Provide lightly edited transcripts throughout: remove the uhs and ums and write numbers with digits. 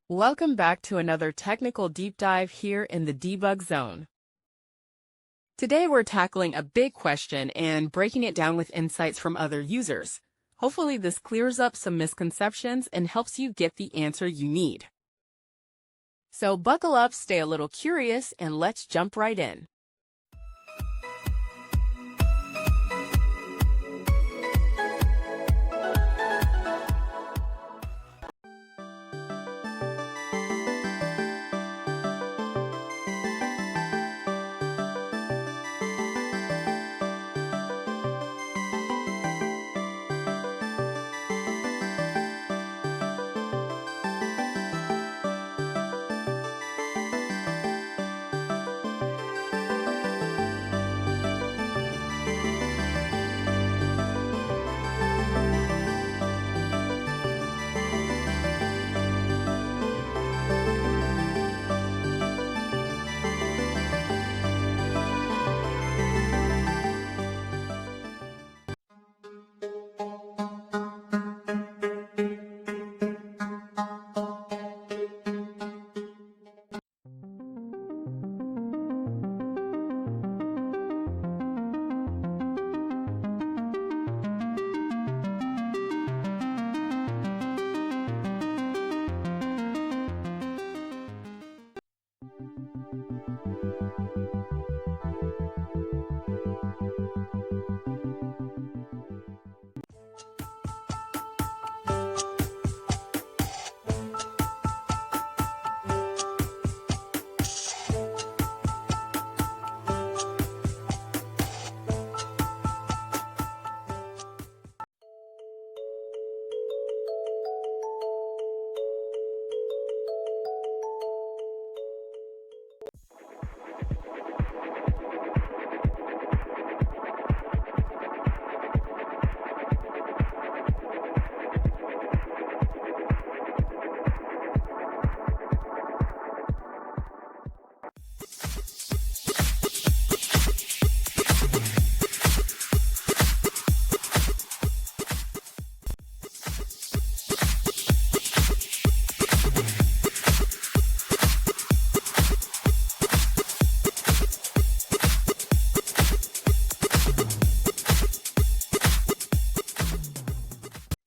Welcome back to another technical deep dive here in the debug zone. Today we're tackling a big question and breaking it down with insights from other users. Hopefully this clears up some misconceptions and helps you get the answer you need. So buckle up, stay a little curious, and let's jump right in.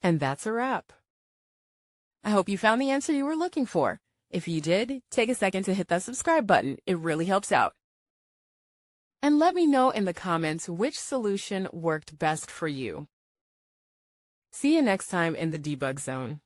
And that's a wrap. I hope you found the answer you were looking for. If you did, take a second to hit that subscribe button. It really helps out. And let me know in the comments which solution worked best for you. See you next time in the debug zone.